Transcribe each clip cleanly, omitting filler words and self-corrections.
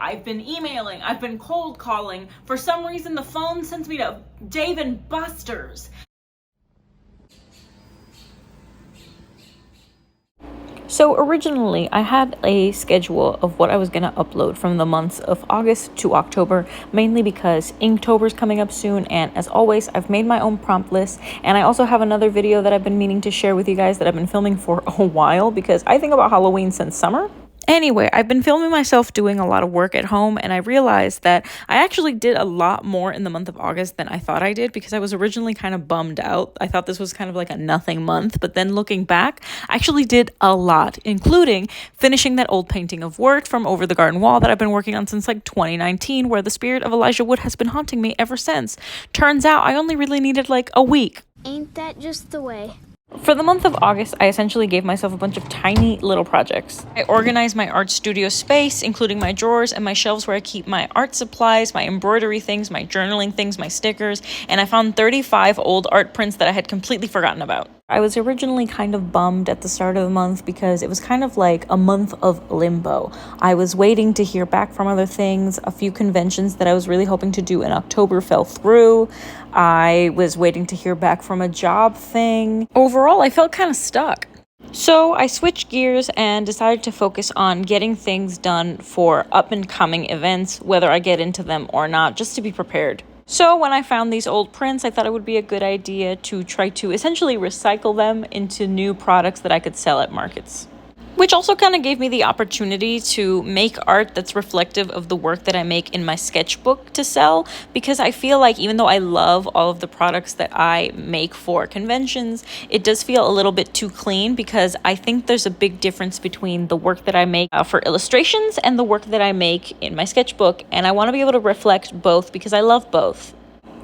I've been emailing, I've been cold calling. For some reason, the phone sends me to Dave and Buster's. So originally, I had a schedule of what I was going to upload from the months of August to October, mainly because Inktober is coming up soon, and as always, I've made my own prompt list, and I also have another video that I've been meaning to share with you guys that I've been filming for a while, because I think about Halloween since summer. Anyway, I've been filming myself doing a lot of work at home, and I realized that I actually did a lot more in the month of August than I thought I did, because I was originally kind of bummed out. I thought this was kind of like a nothing month, but then looking back, I actually did a lot, including finishing that old painting of Wort from over the garden wall that I've been working on since like 2019, where the spirit of Elijah Wood has been haunting me ever since. Turns out I only really needed like a week. Ain't that just the way? For the month of August, I essentially gave myself a bunch of tiny little projects. I organized my art studio space, including my drawers and my shelves where I keep my art supplies, my embroidery things, my journaling things, my stickers, and I found 35 old art prints that I had completely forgotten about. I was originally kind of bummed at the start of the month because it was kind of like a month of limbo. I was waiting to hear back from other things. A few conventions that I was really hoping to do in October fell through. I was waiting to hear back from a job thing. Overall, I felt kind of stuck. So I switched gears and decided to focus on getting things done for up and coming events, whether I get into them or not, just to be prepared. So when I found these old prints, I thought it would be a good idea to try to essentially recycle them into new products that I could sell at markets. Which also kind of gave me the opportunity to make art that's reflective of the work that I make in my sketchbook to sell, because I feel like even though I love all of the products that I make for conventions, it does feel a little bit too clean, because I think there's a big difference between the work that I make for illustrations and the work that I make in my sketchbook, and I want to be able to reflect both because I love both.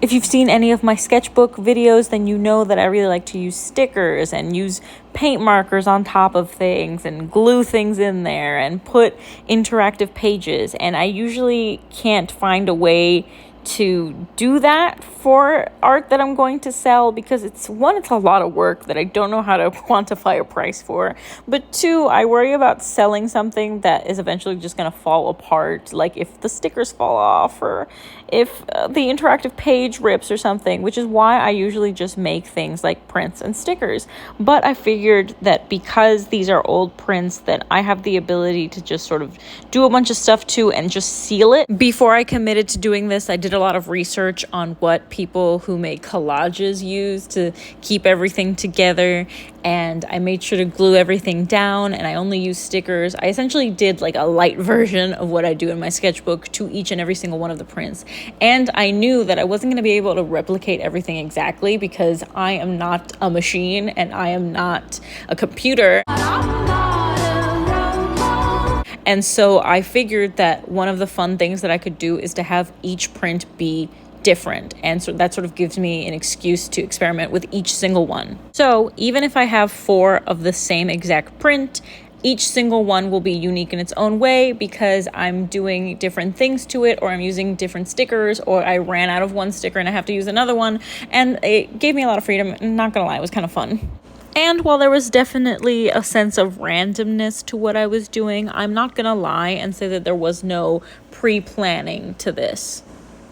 If you've seen any of my sketchbook videos, then you know that I really like to use stickers and use paint markers on top of things and glue things in there and put interactive pages. And I usually can't find a way to do that for art that I'm going to sell, because it's a lot of work that I don't know how to quantify a price for, but two, I worry about selling something that is eventually just going to fall apart, like if the stickers fall off or if the interactive page rips or something, which is why I usually just make things like prints and stickers. But I figured that because these are old prints, that I have the ability to just sort of do a bunch of stuff too and just seal it. Before I committed to doing this, I did a lot of research on what people who make collages use to keep everything together, and I made sure to glue everything down, and I only use stickers. I essentially did like a light version of what I do in my sketchbook to each and every single one of the prints. And I knew that I wasn't going to be able to replicate everything exactly, because I am not a machine and I am not a computer. And so I figured that one of the fun things that I could do is to have each print be different, and so that sort of gives me an excuse to experiment with each single one. So even if I have 4 of the same exact print, each single one will be unique in its own way, because I'm doing different things to it, or I'm using different stickers, or I ran out of one sticker and I have to use another one, and it gave me a lot of freedom. Not gonna lie, it was kind of fun. And while there was definitely a sense of randomness to what I was doing, I'm not gonna lie and say that there was no pre-planning to this.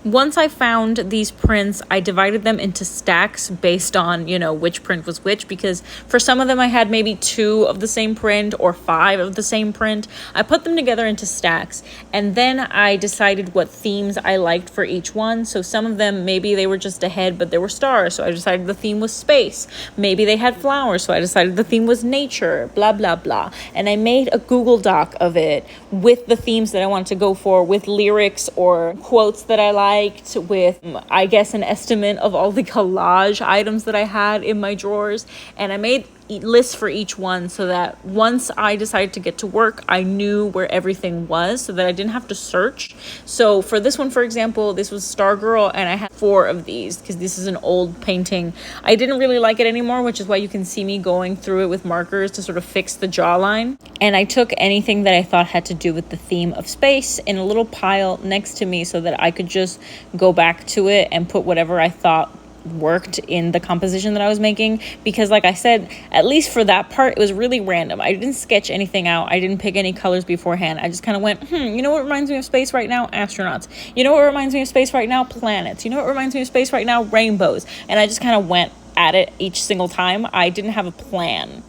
Once I found these prints, I divided them into stacks based on, which print was which, because for some of them I had maybe 2 of the same print or 5 of the same print. I put them together into stacks, and then I decided what themes I liked for each one. So some of them, maybe they were just a head, but there were stars, so I decided the theme was space. Maybe they had flowers, so I decided the theme was nature, blah, blah, blah. And I made a Google Doc of it with the themes that I wanted to go for, with lyrics or quotes that I liked, with, I guess, an estimate of all the collage items that I had in my drawers. And I made lists for each one so that once I decided to get to work, I knew where everything was, so that I didn't have to search. So for this one, for example, this was Stargirl, and I had 4 of these because this is an old painting. I didn't really like it anymore, which is why you can see me going through it with markers to sort of fix the jawline. And I took anything that I thought had to do with the theme of space in a little pile next to me so that I could just go back to it and put whatever I thought worked in the composition that I was making, because like I said, at least for that part, it was really random. I didn't sketch anything out. I didn't pick any colors beforehand. I just kind of went, you know what reminds me of space right now? Astronauts. You know what reminds me of space right now? Planets. You know what reminds me of space right now? Rainbows. And I just kind of went at it each single time. I didn't have a plan.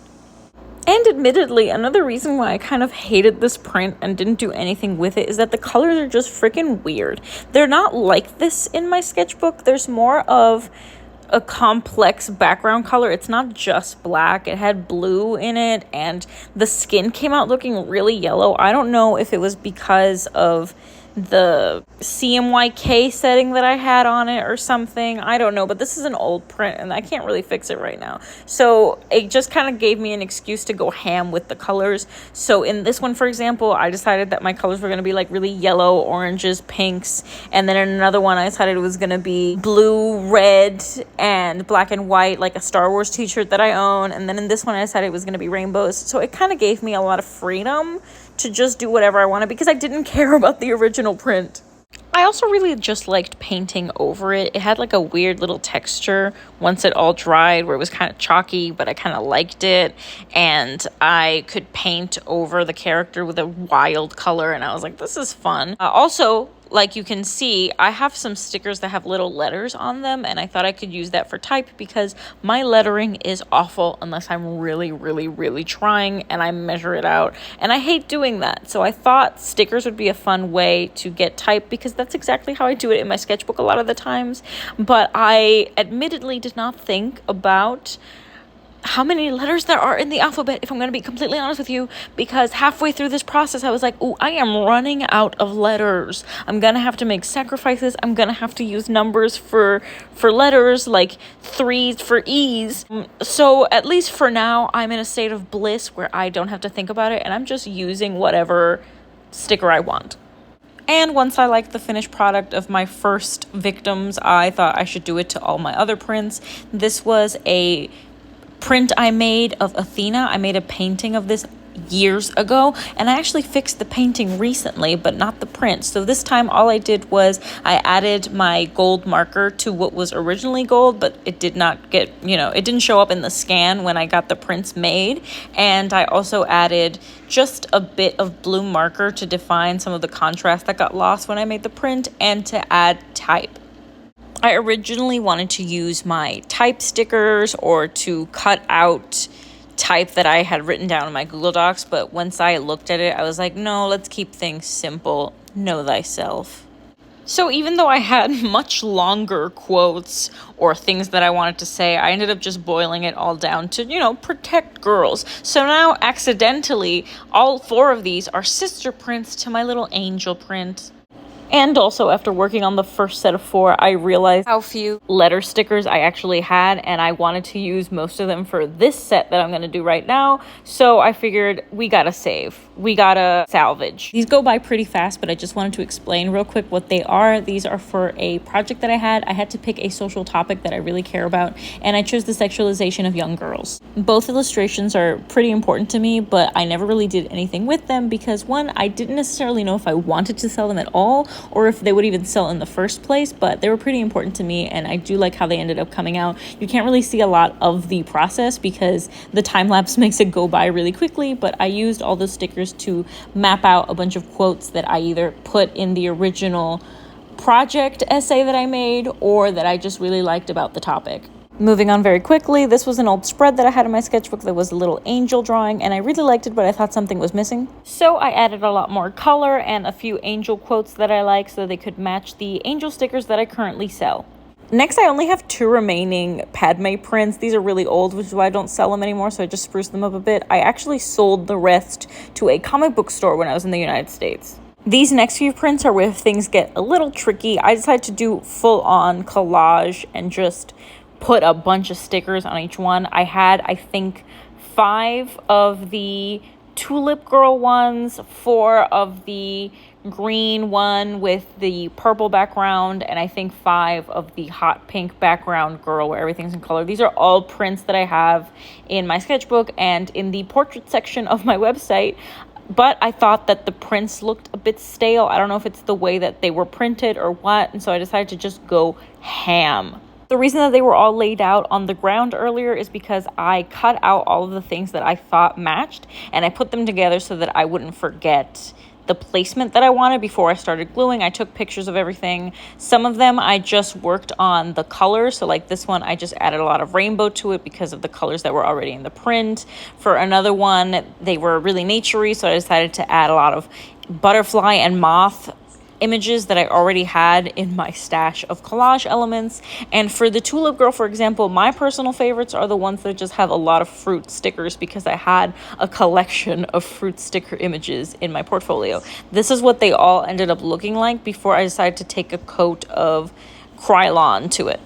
And admittedly, another reason why I kind of hated this print and didn't do anything with it is that the colors are just freaking weird. They're not like this in my sketchbook. There's more of a complex background color. It's not just black. It had blue in it, and the skin came out looking really yellow. I don't know if it was because of the CMYK setting that I had on it or something. I don't know, but this is an old print and I can't really fix it right now. So it just kind of gave me an excuse to go ham with the colors. So in this one, for example, I decided that my colors were going to be like really yellow, oranges, pinks. And then in another one, I decided it was going to be blue, red, and black and white, like a Star Wars t-shirt that I own. And then in this one, I decided it was going to be rainbows. So it kind of gave me a lot of freedom to just do whatever I wanted because I didn't care about the original print. I also really just liked painting over it. It had like a weird little texture once it all dried where it was kind of chalky, but I kind of liked it. And I could paint over the character with a wild color, and I was like, this is fun. Also, like you can see, I have some stickers that have little letters on them, and I thought I could use that for type because my lettering is awful unless I'm really, really, really trying and I measure it out. And I hate doing that. So I thought stickers would be a fun way to get type because that's exactly how I do it in my sketchbook a lot of the times. But I admittedly did not think about how many letters there are in the alphabet, if I'm going to be completely honest with you, because halfway through this process I was like, oh, I am running out of letters. I'm going to have to make sacrifices. I'm going to have to use numbers for letters, like 3s for E's. So at least for now, I'm in a state of bliss where I don't have to think about it and I'm just using whatever sticker I want. And once I liked the finished product of my first victims, I thought I should do it to all my other prints. This was a print I made of Athena. I made a painting of this years ago, and I actually fixed the painting recently, but not the print. So this time all I did was I added my gold marker to what was originally gold, but it did not get, it didn't show up in the scan when I got the prints made. And I also added just a bit of blue marker to define some of the contrast that got lost when I made the print and to add type. I originally wanted to use my type stickers or to cut out type that I had written down in my Google Docs, but once I looked at it, I was like, no, let's keep things simple. Know thyself. So even though I had much longer quotes or things that I wanted to say, I ended up just boiling it all down to, protect girls. So now accidentally, all 4 of these are sister prints to my little angel print. And also, after working on the first set of 4, I realized how few letter stickers I actually had, and I wanted to use most of them for this set that I'm going to do right now. So I figured we gotta save. We gotta salvage. These go by pretty fast, but I just wanted to explain real quick what they are. These are for a project that I had. I had to pick a social topic that I really care about, and I chose the sexualization of young girls. Both illustrations are pretty important to me, but I never really did anything with them because, one, I didn't necessarily know if I wanted to sell them at all, or if they would even sell in the first place, but they were pretty important to me, and I do like how they ended up coming out. You can't really see a lot of the process because the time lapse makes it go by really quickly, but I used all those stickers to map out a bunch of quotes that I either put in the original project essay that I made or that I just really liked about the topic. Moving on very quickly, this was an old spread that I had in my sketchbook that was a little angel drawing, and I really liked it, but I thought something was missing. So I added a lot more color and a few angel quotes that I like so they could match the angel stickers that I currently sell. Next, I only have 2 remaining Padme prints. These are really old, which is why I don't sell them anymore, so I just spruced them up a bit. I actually sold the rest to a comic book store when I was in the United States. These next few prints are where things get a little tricky. I decided to do full-on collage and just put a bunch of stickers on each one. I had, I think, 5 of the Tulip Girl ones, 4 of the green one with the purple background, and I think 5 of the hot pink background girl where everything's in color. These are all prints that I have in my sketchbook and in the portrait section of my website. But I thought that the prints looked a bit stale. I don't know if it's the way that they were printed or what, and so I decided to just go ham. The reason that they were all laid out on the ground earlier is because I cut out all of the things that I thought matched and I put them together so that I wouldn't forget the placement that I wanted before I started gluing. I took pictures of everything. Some of them I just worked on the colors. So like this one, I just added a lot of rainbow to it because of the colors that were already in the print. For another one, they were really naturey, so I decided to add a lot of butterfly and moth images that I already had in my stash of collage elements. And for the Tulip Girl, for example, my personal favorites are the ones that just have a lot of fruit stickers because I had a collection of fruit sticker images in my portfolio. This is what they all ended up looking like before I decided to take a coat of Krylon to it.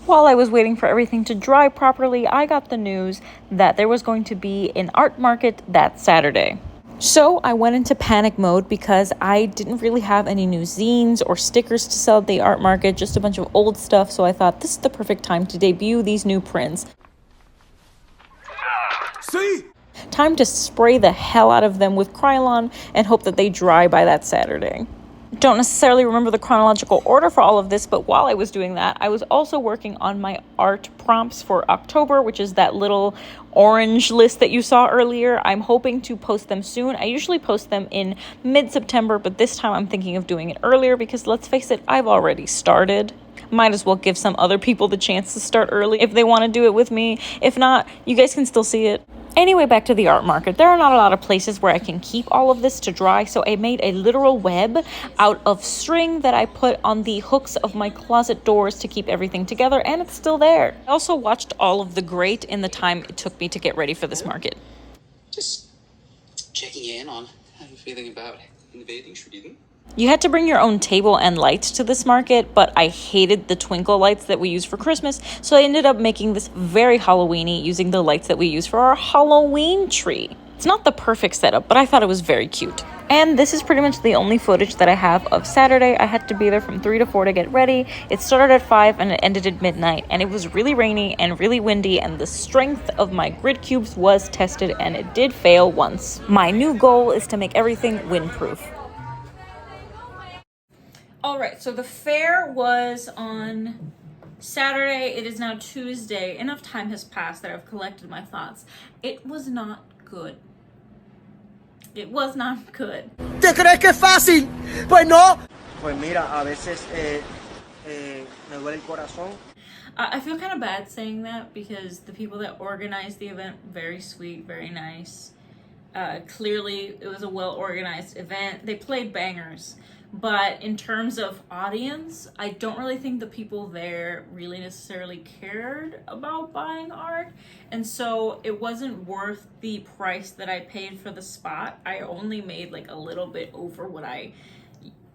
While I was waiting for everything to dry properly, I got the news that there was going to be an art market that Saturday. So I went into panic mode because I didn't really have any new zines or stickers to sell at the art market, just a bunch of old stuff. So I thought this is the perfect time to debut these new prints. See? Time to spray the hell out of them with Krylon and hope that they dry by that Saturday. Don't necessarily remember the chronological order for all of this, but while I was doing that, I was also working on my art prompts for October, which is that little orange list that you saw earlier. I'm hoping to post them soon. I usually post them in mid-September, but this time I'm thinking of doing it earlier because let's face it, I've already started. Might as well give some other people the chance to start early if they want to do it with me. If not, you guys can still see it. Anyway, back to the art market. There are not a lot of places where I can keep all of this to dry, so I made a literal web out of string that I put on the hooks of my closet doors to keep everything together, and it's still there. I also watched all of the grate in the time it took me to get ready for this market. Just checking in on how you're feeling about invading Sweden. You had to bring your own table and lights to this market, but I hated the twinkle lights that we use for Christmas, so I ended up making this very Halloween-y using the lights that we use for our Halloween tree. It's not the perfect setup, but I thought it was very cute. And this is pretty much the only footage that I have of Saturday. I had to be there from 3 to 4 to get ready. It started at 5 and it ended at midnight, and it was really rainy and really windy, and the strength of my grid cubes was tested, and it did fail once. My new goal is to make everything windproof. All right, so the fair was on Saturday. It is now Tuesday. Enough time has passed that I've collected my thoughts. It was not good. It was not good. ¿Te crees que es fácil? Pues no. Pues mira, a veces me duele el corazón. I feel kind of bad saying that because the people that organized the event, very sweet, very nice. Clearly, it was a well-organized event. They played bangers. But in terms of audience, I don't really think the people there really necessarily cared about buying art. And so it wasn't worth the price that I paid for the spot. I only made like a little bit over what I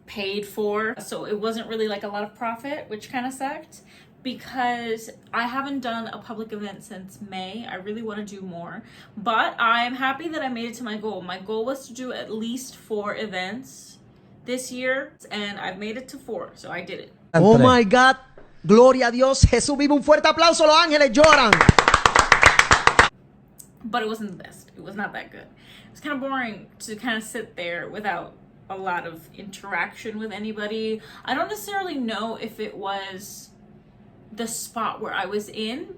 paid for. So it wasn't really like a lot of profit, which kind of sucked. Because I haven't done a public event since May. I really want to do more. But I'm happy that I made it to my goal. My goal was to do at least 4 events this year, and I've made it to 4, so I did it. Oh my God, gloria a Dios, Jesús vive, un fuerte aplauso, los ángeles lloran. But it wasn't the best. It was not that good. It's kind of boring to kind of sit there without a lot of interaction with anybody. I don't necessarily know if it was the spot where I was in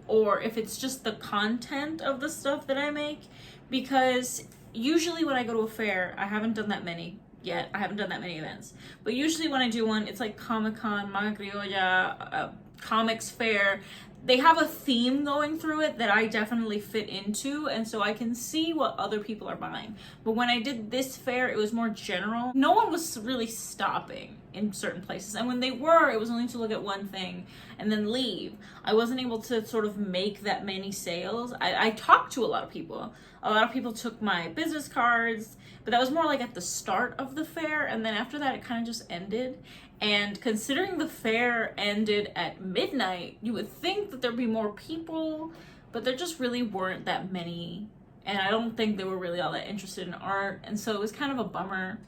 or if it's just the content of the stuff that I make, because usually when I go to a fair, I haven't done that many yet. I haven't done that many events. But usually when I do one, it's like Comic-Con, Manga Criolla, Comics Fair. They have a theme going through it that I definitely fit into, and so I can see what other people are buying. But when I did this fair, it was more general. No one was really stopping in certain places, and when they were, it was only to look at one thing and then leave. I wasn't able to sort of make that many sales. I talked to a lot of people. A lot of people took my business cards, but that was more like at the start of the fair, and then after that it kind of just ended. And considering the fair ended at midnight, you would think that there'd be more people, but there just really weren't that many, and I don't think they were really all that interested in art, and so it was kind of a bummer.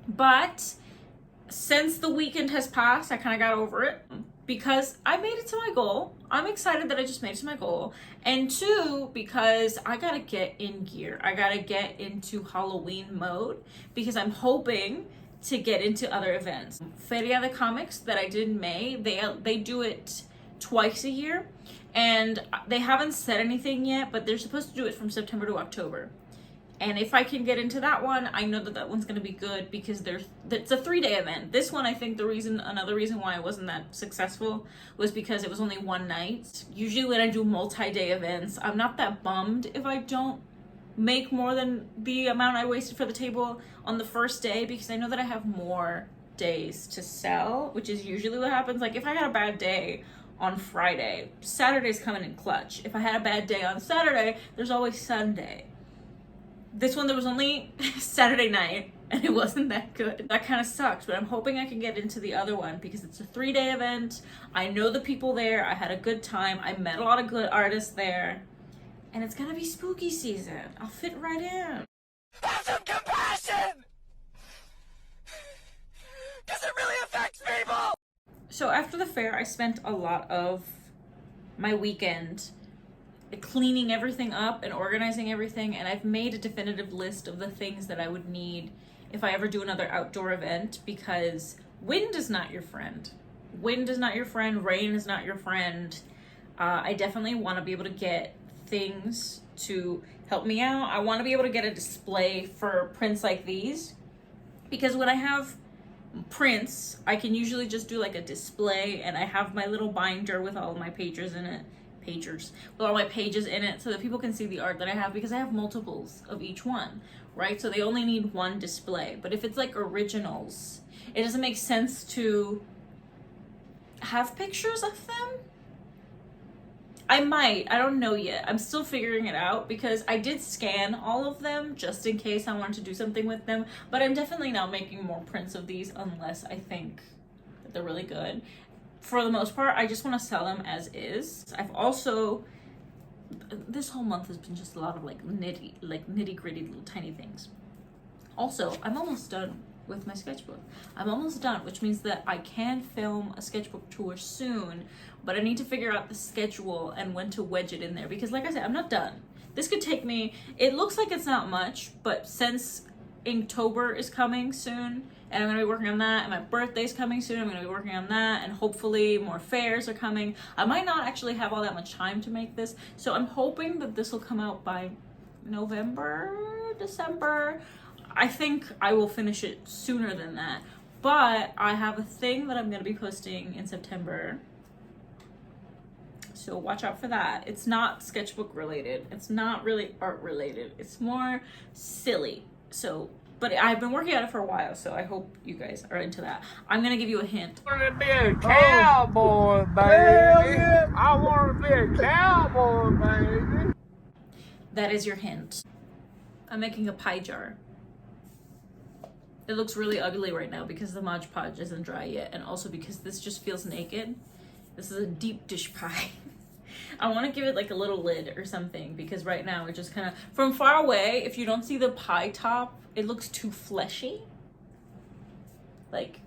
But since the weekend has passed, I kind of got over it because I made it to my goal. I'm excited that I just made it to my goal. And 2, because I gotta get in gear. I gotta get into Halloween mode because I'm hoping to get into other events. Feria de Comics that I did in May, they do it twice a year, and they haven't said anything yet, but they're supposed to do it from September to October. And if I can get into that one, I know that that one's going to be good because it's a 3-day event. This one, I think another reason why it wasn't that successful was because it was only one night. Usually when I do multi-day events, I'm not that bummed if I don't make more than the amount I wasted for the table on the first day, because I know that I have more days to sell, which is usually what happens. Like if I had a bad day on Friday, Saturday's coming in clutch. If I had a bad day on Saturday, there's always Sunday. This one, there was only Saturday night and it wasn't that good. That kind of sucks, but I'm hoping I can get into the other one because it's a 3-day event. I know the people there. I had a good time. I met a lot of good artists there, and it's gonna be spooky season. I'll fit right in. Have some compassion! Because it really affects people! So after the fair, I spent a lot of my weekend cleaning everything up and organizing everything, and I've made a definitive list of the things that I would need if I ever do another outdoor event, because wind is not your friend. Wind is not your friend. Rain is not your friend. I definitely want to be able to get things to help me out. I want to be able to get a display for prints like these, because when I have prints, I can usually just do like a display, and I have my little binder with all of my pages in it, with all my pages in it, so that people can see the art that I have, because I have multiples of each one, right? So they only need one display. But if it's like originals, it doesn't make sense to have pictures of them. I might, I don't know yet. I'm still figuring it out, because I did scan all of them just in case I wanted to do something with them, but I'm definitely not making more prints of these unless I think that they're really good. For the most part, I just want to sell them as is. I've also, this whole month has been just a lot of like nitty gritty little tiny things. Also, I'm almost done with my sketchbook. I'm almost done, which means that I can film a sketchbook tour soon, but I need to figure out the schedule and when to wedge it in there, because like I said, I'm not done. This could take me, it looks like it's not much, but since Inktober is coming soon, and I'm gonna be working on that, and my birthday's coming soon, I'm gonna be working on that, and hopefully more fairs are coming. I might not actually have all that much time to make this, so I'm hoping that this will come out by November, December. I think I will finish it sooner than that, but I have a thing that I'm gonna be posting in September, so watch out for that. It's not sketchbook related, it's not really art related, it's more silly. So, but I've been working on it for a while, so I hope you guys are into that. I'm gonna give you a hint. I want to be a cowboy, baby. I want to be a cowboy, baby. That is your hint. I'm making a pie jar. It looks really ugly right now because the Mod Podge isn't dry yet, and also because this just feels naked. This is a deep dish pie. I want to give it like a little lid or something, because right now it just kind of, from far away, if you don't see the pie top, it looks too fleshy. Like,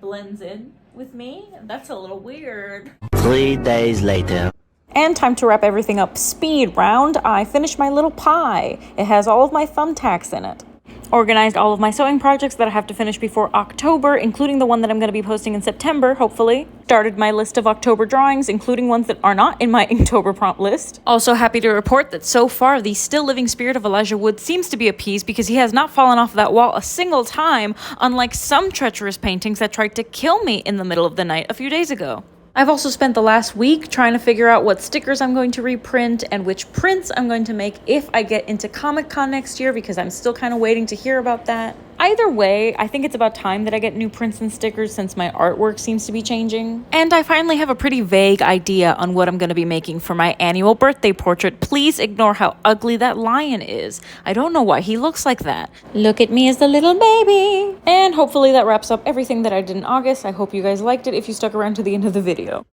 blends in with me. That's a little weird. 3 days later. And time to wrap everything up speed round. I finished my little pie. It has all of my thumbtacks in it. Organized all of my sewing projects that I have to finish before October, including the one that I'm going to be posting in September, hopefully. Started my list of October drawings, including ones that are not in my Inktober prompt list. Also happy to report that so far, the still living spirit of Elijah Wood seems to be appeased, because he has not fallen off that wall a single time, unlike some treacherous paintings that tried to kill me in the middle of the night a few days ago. I've also spent the last week trying to figure out what stickers I'm going to reprint and which prints I'm going to make if I get into Comic-Con next year, because I'm still kind of waiting to hear about that. Either way, I think it's about time that I get new prints and stickers, since my artwork seems to be changing. And I finally have a pretty vague idea on what I'm going to be making for my annual birthday portrait. Please ignore how ugly that lion is. I don't know why he looks like that. Look at me as the little baby. And hopefully that wraps up everything that I did in August. I hope you guys liked it if you stuck around to the end of the video.